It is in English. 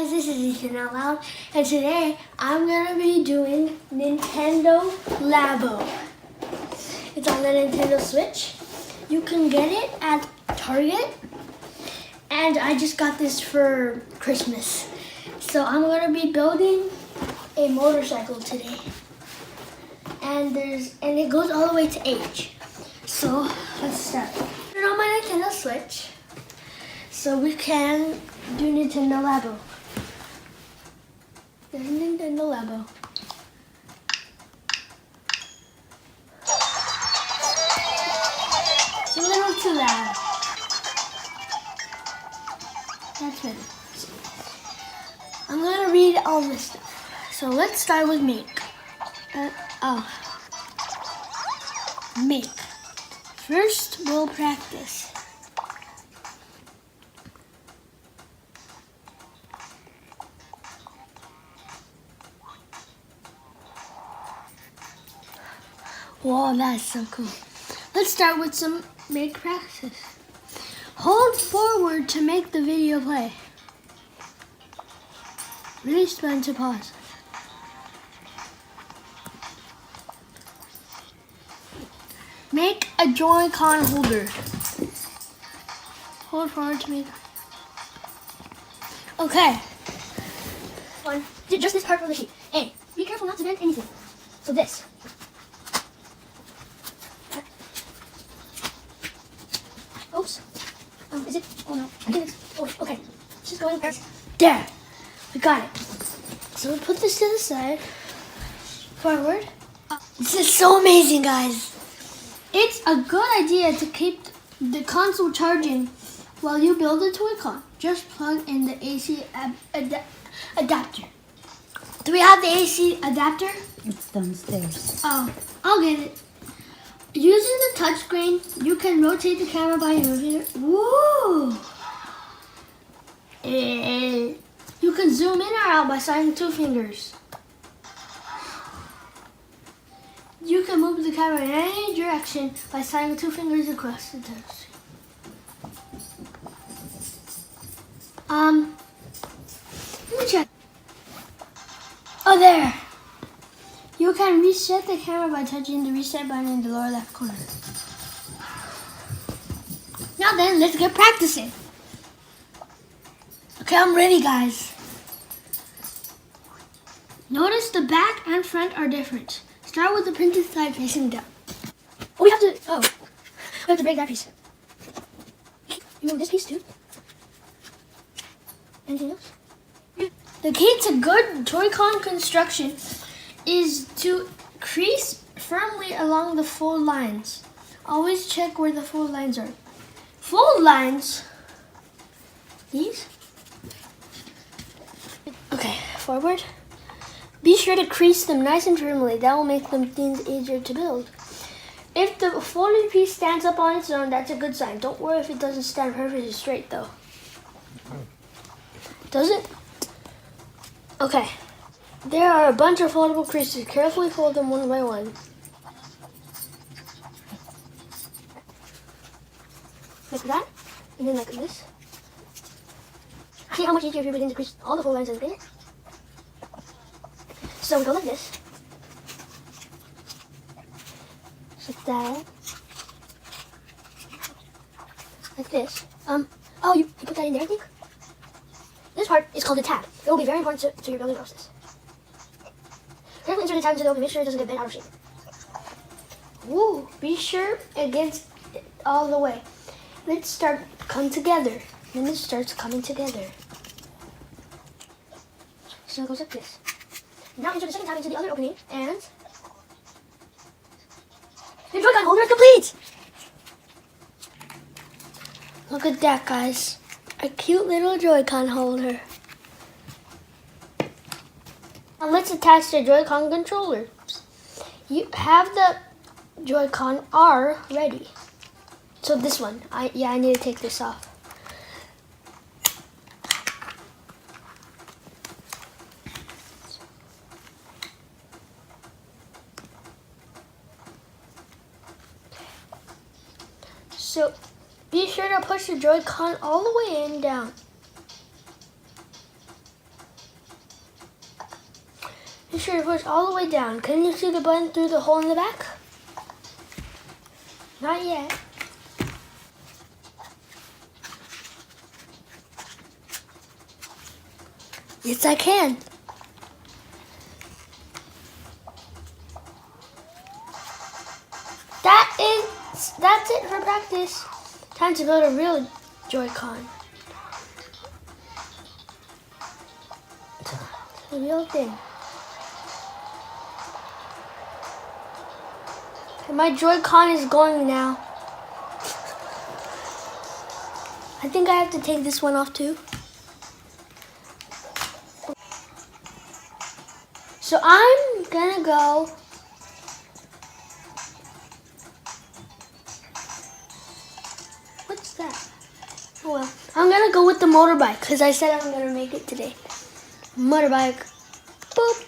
guys, this is Nintendo Labo, and today I'm going to be doing Nintendo Labo. It's on the Nintendo Switch. You can get it at Target, and I just got this for Christmas. So I'm going to be building a motorcycle today, and it goes all the way to H. So let's start. Put it on my Nintendo Switch so we can do Nintendo Labo. There's Nintendo Labo. It's a little too loud. That's better. I'm gonna read all this stuff. So let's start with make. Make. First, we'll practice. Wow, that's so cool. Let's start with some make practice. Hold forward to make the video play. Release button to pause. Make a Joy-Con holder. Hold forward to make. Okay. Just this part of the sheet. Hey, be careful not to bend anything. So this. Oops. Is it? Oh no. I think it's. Oh, okay. It's just going there. There. We got it. So we put this to the side. Forward. This is so amazing, guys. It's a good idea to keep the console charging while you build a Toy-Con. Just plug in the AC adapter. Do we have the AC adapter? It's downstairs. Oh, I'll get it. Using the touchscreen, you can rotate the camera by moving it. Woo! You can zoom in or out by sliding 2 fingers. You can move the camera in any direction by sliding 2 fingers across the touchscreen. Let me check. Oh, there. You can reset the camera by touching the reset button in the lower left corner. Now then, let's get practicing. Okay, I'm ready, guys. Notice the back and front are different. Start with the printed side facing down. Oh, we have to break that piece. You move this piece too? Anything else? The key to good Toy-Con construction is to crease firmly along the fold lines. Always check where the fold lines are. Fold lines? These? Okay, forward. Be sure to crease them nice and firmly. That will make them things easier to build. If the folded piece stands up on its own, that's a good sign. Don't worry if it doesn't stand perfectly straight though. Does it? Okay. There are a bunch of foldable creases. Carefully fold them one by one. Like that, and then like this. See how much easier if you begin to crease all the fold lines in the paint? So we go like this. Like that. Like this. Oh, you put that in there, I think? This part is called a tab. It will be very important to your building process. Carefully insert the tab into the open. Make sure it doesn't get bent out of shape. Woo! Be sure it gets it all the way. Let's start come together. Then it starts coming together. So it goes like this. Now insert the second tab into the other opening, and your Joy-Con holder is complete! Look at that, guys. A cute little Joy-Con holder. Now let's attach the Joy-Con controller. You have the Joy-Con R ready. So this one, I need to take this off. So be sure to push the Joy-Con all the way in and down. Be sure to push all the way down. Can you see the button through the hole in the back? Not yet. Yes, I can. That's it for practice. Time to build a real Joy-Con. The real thing. And my Joy-Con is going now. I think I have to take this one off too. So I'm gonna go what's that? Oh well. I'm gonna go with the motorbike because I said I'm gonna make it today. Motorbike. Boop.